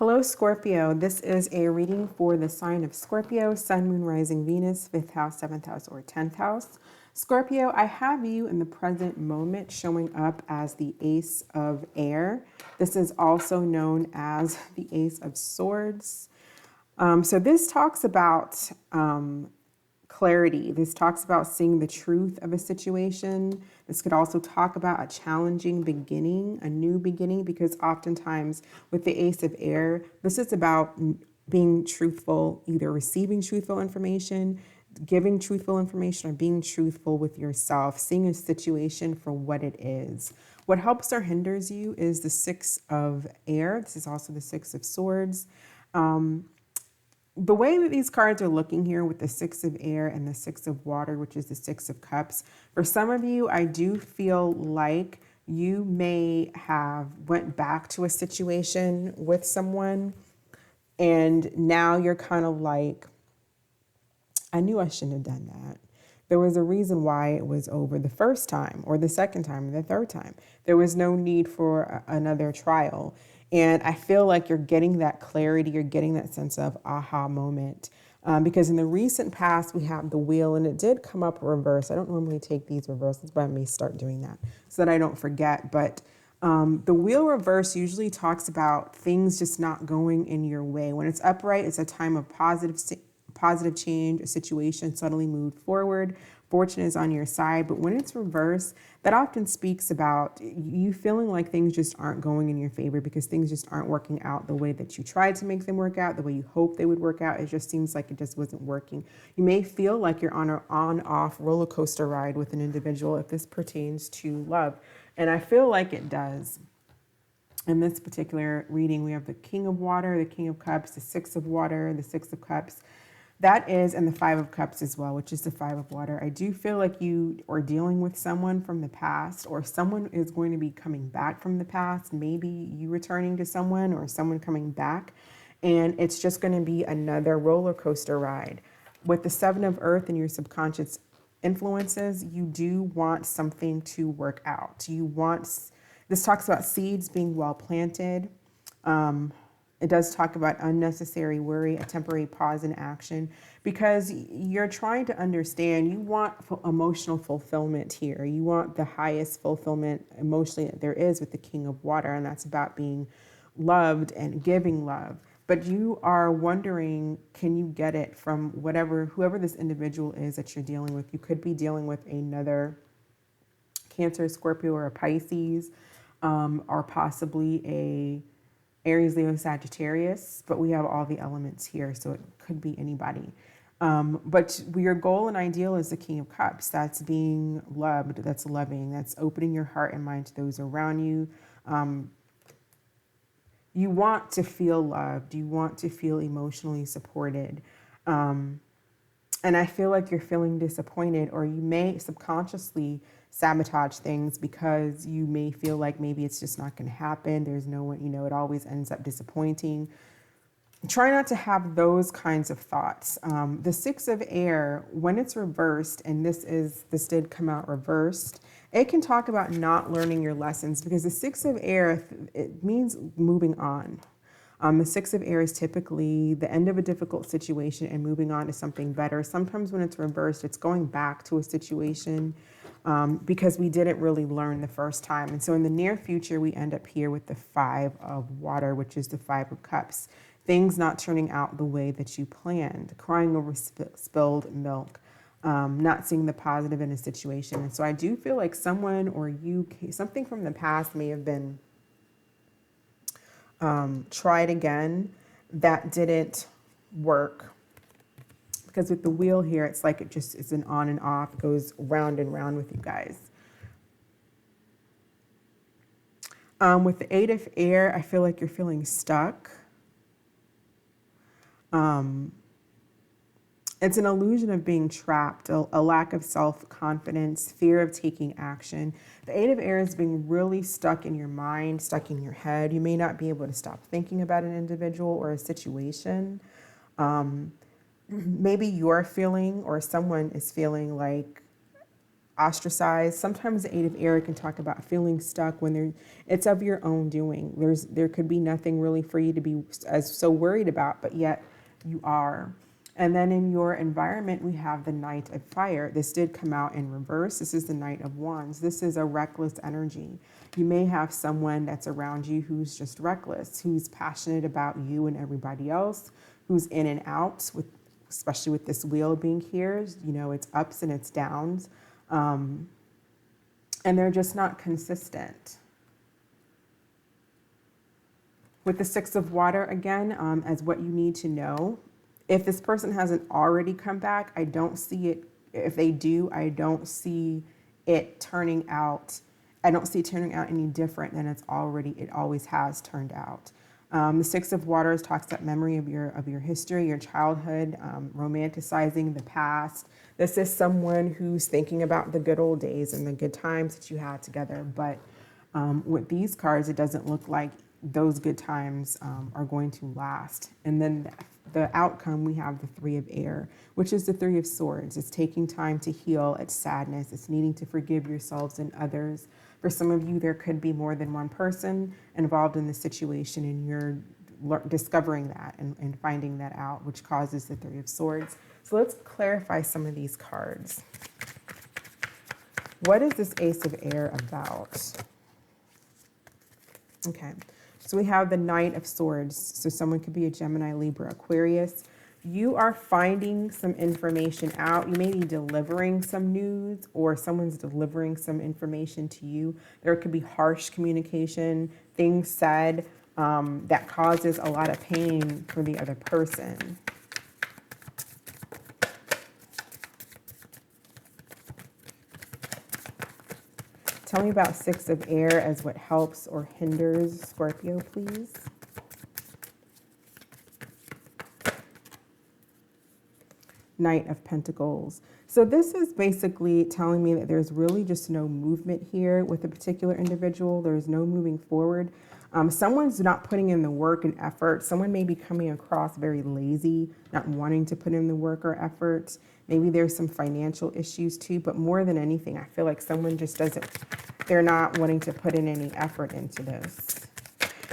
Hello, Scorpio. This is a reading for the sign of Scorpio, Sun, Moon, Rising, Venus, 5th house, 7th house, or 10th house. Scorpio, I have you in the present moment showing up as the Ace of Air. This is also known as the Ace of Swords. So this talks about clarity. This talks about seeing the truth of a situation. This could also talk about a challenging beginning, a new beginning, because oftentimes with the Ace of Air, this is about being truthful, either receiving truthful information, giving truthful information, or being truthful with yourself, seeing a situation for what it is. What helps or hinders you is the Six of Air. This is also the Six of Swords. The way that these cards are looking here with the Six of Air and the Six of Water, which is the Six of Cups, for some of you, I do feel like you may have went back to a situation with someone and now you're kind of like, I knew I shouldn't have done that. There was a reason why it was over the first time or the second time or the third time. There was no need for another trial. And I feel like you're getting that clarity, you're getting that sense of aha moment. Because in the recent past, we have the wheel and it did come up reverse. I don't normally take these reverses, but I may start doing that so that I don't forget. But the wheel reverse usually talks about things just not going in your way. When it's upright, it's a time of positive change, a situation suddenly moved forward, fortune is on your side. But when it's reversed, that often speaks about you feeling like things just aren't going in your favor because things just aren't working out the way that you tried to make them work out, the way you hoped they would work out. It just seems like it just wasn't working. You may feel like you're on an on-off roller coaster ride with an individual if this pertains to love. And I feel like it does. In this particular reading, we have the King of Water, the King of Cups, the Six of Water, the Six of Cups. That is, and the Five of Cups as well, which is the Five of Water. I do feel like you are dealing with someone from the past, or someone is going to be coming back from the past. Maybe you returning to someone or someone coming back. And it's just going to be another roller coaster ride. With the Seven of Earth and your subconscious influences, you do want something to work out. This talks about seeds being well planted. It does talk about unnecessary worry, a temporary pause in action, because you're trying to understand, you want emotional fulfillment here. You want the highest fulfillment emotionally that there is with the King of Water, and that's about being loved and giving love. But you are wondering, can you get it from whoever this individual is that you're dealing with? You could be dealing with another Cancer, Scorpio, or a Pisces, or possibly a Aries, Leo, Sagittarius, but we have all the elements here, so it could be anybody. But your goal and ideal is the King of Cups. That's being loved, that's loving, that's opening your heart and mind to those around you. You want to feel loved. You want to feel emotionally supported. And I feel like you're feeling disappointed, or you may subconsciously sabotage things because you may feel like maybe it's just not going to happen. There's no one, it always ends up disappointing. Try not to have those kinds of thoughts. The Six of Air, when it's reversed, and this did come out reversed, it can talk about not learning your lessons, because the Six of Air, it means moving on. The Six of Air is typically the end of a difficult situation and moving on to something better. Sometimes when it's reversed, it's going back to a situation because we didn't really learn the first time. And so in the near future, we end up here with the Five of Water, which is the Five of Cups. Things not turning out the way that you planned, crying over spilled milk, not seeing the positive in a situation. And so I do feel like someone or something from the past may have been tried again that didn't work, because with the wheel here, it's like it just is an on and off, goes round and round with you guys. With the Eight of Air, I feel like you're feeling stuck. It's an illusion of being trapped, a lack of self-confidence, fear of taking action. The Eight of Air is being really stuck in your mind, stuck in your head. You may not be able to stop thinking about an individual or a situation. Maybe you're feeling, or someone is feeling like, ostracized. Sometimes the Eight of Air can talk about feeling stuck when it's of your own doing. There could be nothing really for you to be as so worried about, but yet you are. And then in your environment, we have the Knight of Fire. This did come out in reverse. This is the Knight of Wands. This is a reckless energy. You may have someone that's around you who's just reckless, who's passionate about you and everybody else, who's in and out, especially with this wheel being here. You know, it's ups and it's downs. And they're just not consistent. With the Six of Water, again, as what you need to know. If this person hasn't already come back, I don't see it. If they do, I don't see it turning out. I don't see it turning out any different than it always has turned out. The Six of Waters talks about memory of your history, your childhood, romanticizing the past. This is someone who's thinking about the good old days and the good times that you had together. But with these cards, it doesn't look like those good times are going to last. And then the outcome, we have the Three of Air, which is the Three of Swords. It's taking time to heal. It's sadness. It's needing to forgive yourselves and others. For some of you, there could be more than one person involved in the situation, and you're discovering that and finding that out, which causes the Three of Swords. So let's clarify some of these cards. What is this Ace of Air about? Okay. So we have the Knight of Swords. So someone could be a Gemini, Libra, Aquarius. You are finding some information out. You may be delivering some news, or someone's delivering some information to you. There could be harsh communication, things said that causes a lot of pain for the other person. Tell me about Six of Air as what helps or hinders Scorpio, please. Knight of Pentacles. So this is basically telling me that there's really just no movement here with a particular individual. There's no moving forward. Someone's not putting in the work and effort. Someone may be coming across very lazy, not wanting to put in the work or effort. Maybe there's some financial issues too, but more than anything, I feel like someone just they're not wanting to put in any effort into this.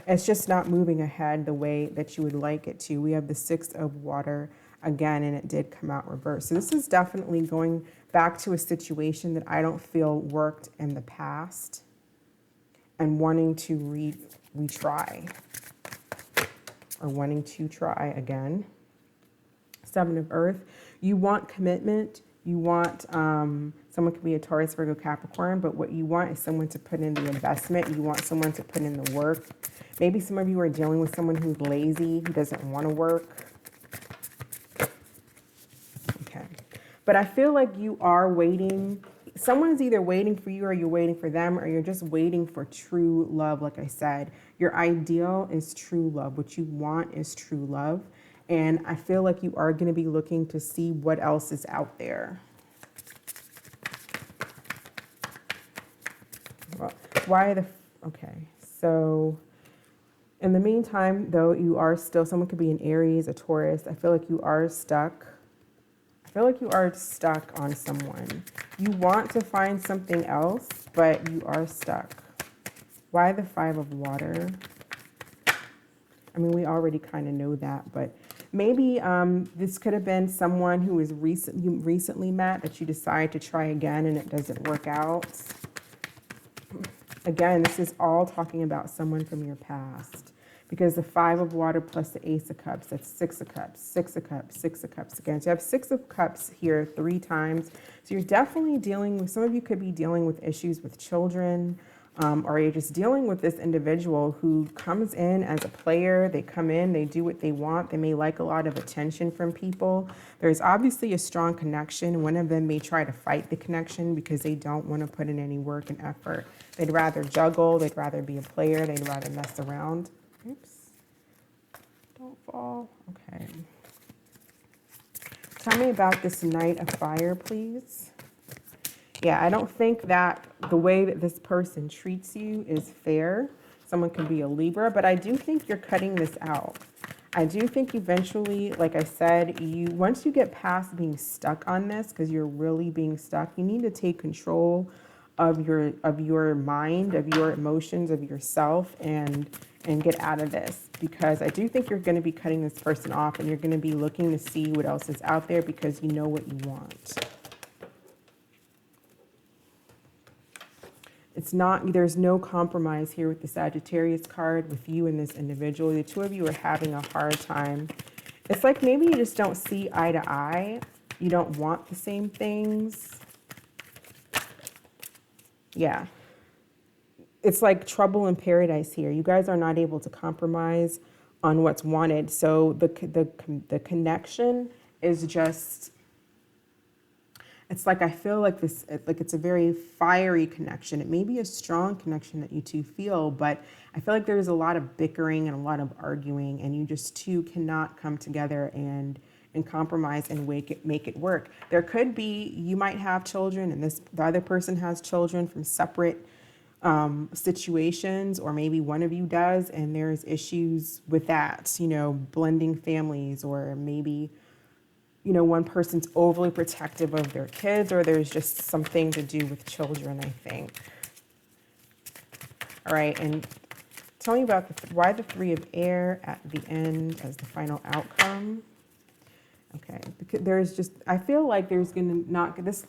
It's just not moving ahead the way that you would like it to. We have the Six of Water again, and it did come out reversed. So this is definitely going back to a situation that I don't feel worked in the past and wanting to retry or wanting to try again. Seven of Earth. You want commitment. You want, someone could be a Taurus, Virgo, Capricorn, but what you want is someone to put in the investment. You want someone to put in the work. Maybe some of you are dealing with someone who's lazy, who doesn't want to work. Okay. But I feel like you are waiting. Someone's either waiting for you, or you're waiting for them, or you're just waiting for true love. Like I said, your ideal is true love. What you want is true love. And I feel like you are going to be looking to see what else is out there. Well, okay. So in the meantime, though, you are still, someone could be an Aries, a Taurus. I feel like you are stuck. I feel like you are stuck on someone. You want to find something else, but you are stuck. Why the Five of Water? I mean, we already kind of know that, but maybe this could have been someone who was recently met that you decide to try again and it doesn't work out. Again, this is all talking about someone from your past, because the Five of Water plus the Ace of Cups, that's Six of Cups, Six of Cups, Six of Cups again. So you have Six of Cups here 3 times. So you're definitely dealing with, some of you could be dealing with issues with children, or you're just dealing with this individual who comes in as a player. They come in, they do what they want. They may like a lot of attention from people. There's obviously a strong connection. One of them may try to fight the connection because they don't want to put in any work and effort. They'd rather juggle. They'd rather be a player. They'd rather mess around. Oops. Don't fall. Okay. Tell me about this Knight of Fire, please. Yeah, I don't think that the way that this person treats you is fair. Someone can be a Libra, but I do think you're cutting this out. I do think eventually, like I said, once you get past being stuck on this, because you're really being stuck, you need to take control of your mind, of your emotions, of yourself, and get out of this. Because I do think you're going to be cutting this person off, and you're going to be looking to see what else is out there because you know what you want. It's not, there's no compromise here with the Sagittarius card with you and this individual. The two of you are having a hard time. It's like maybe you just don't see eye to eye. You don't want the same things. Yeah. It's like trouble in paradise here. You guys are not able to compromise on what's wanted. So the connection is just, it's like I feel like this, like it's a very fiery connection. It may be a strong connection that you two feel, but I feel like there's a lot of bickering and a lot of arguing, and you just two cannot come together and compromise and make it work. There could be, you might have children, and the other person has children from separate situations, or maybe one of you does, and there's issues with that, you know, blending families, or maybe, you know, one person's overly protective of their kids, or there's just something to do with children, I think. All right, and tell me about why the Three of Air at the end as the final outcome. Okay, because there's just, I feel like there's gonna not this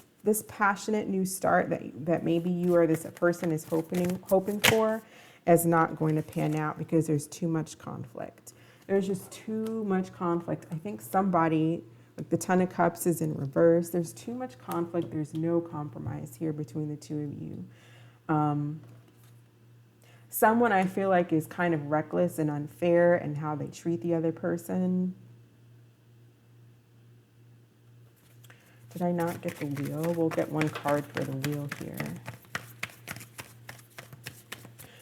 passionate new start that maybe you or this person is hoping for is not going to pan out because there's too much conflict. There's just too much conflict. I think somebody, like the Ten of Cups is in reverse. There's too much conflict. There's no compromise here between the two of you. Someone I feel like is kind of reckless and unfair in how they treat the other person. Did I not get the wheel? We'll get one card for the wheel here.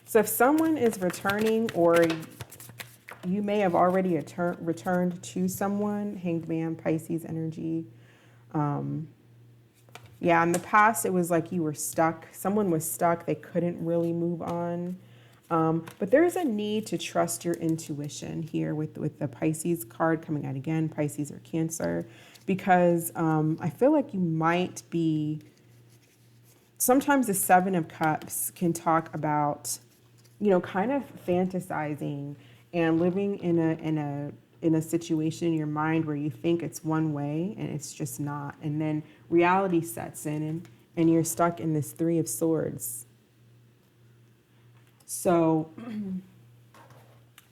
So if someone is returning, or you may have already returned to someone, Hanged Man, Pisces energy. Yeah, in the past, it was like you were stuck. Someone was stuck. They couldn't really move on. But there's a need to trust your intuition here with the Pisces card coming out again, Pisces or Cancer, because I feel like you might be, sometimes the Seven of Cups can talk about, you know, kind of fantasizing and living in a situation in your mind where you think it's one way and it's just not. And then reality sets in and you're stuck in this Three of Swords. So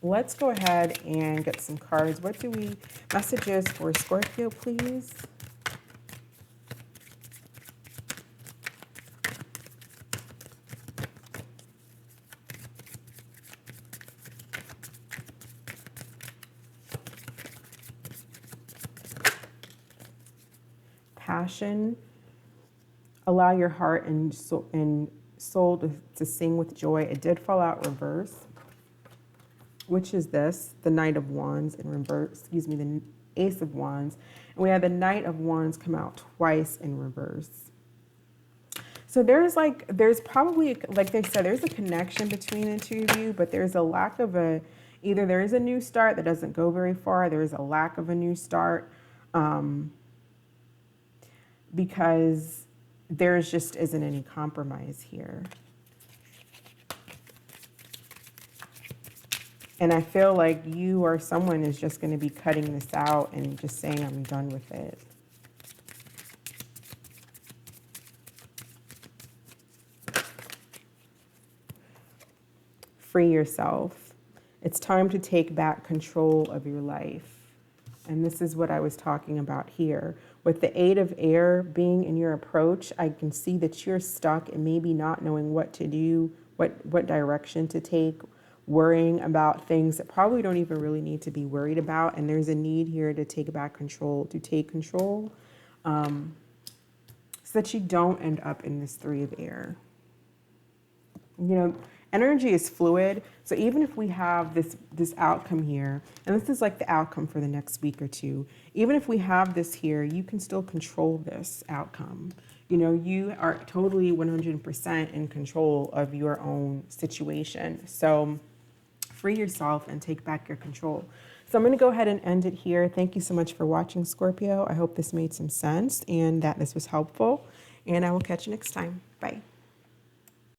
let's go ahead and get some cards. What do we, messages for Scorpio, please? Passion, allow your heart and soul to sing with joy. It did fall out reverse, which is this, the Knight of Wands in reverse, excuse me, the Ace of Wands. And we have the Knight of Wands come out twice in reverse. So there's probably, like they said, there's a connection between the two of you, but there's a lack of either there is a new start that doesn't go very far, there is a lack of a new start, because there's just isn't any compromise here. And I feel like you or someone is just going to be cutting this out and just saying, I'm done with it. Free yourself. It's time to take back control of your life. And this is what I was talking about here. With the Eight of Air being in your approach, I can see that you're stuck and maybe not knowing what to do, what direction to take, worrying about things that probably don't even really need to be worried about. And there's a need here to take back control, to take control, so that you don't end up in this Three of Air. You know, energy is fluid. So even if we have this outcome here, and this is like the outcome for the next week or two, even if we have this here, you can still control this outcome. You know, you are totally 100% in control of your own situation. So free yourself and take back your control. So I'm going to go ahead and end it here. Thank you so much for watching, Scorpio. I hope this made some sense and that this was helpful. And I will catch you next time. Bye.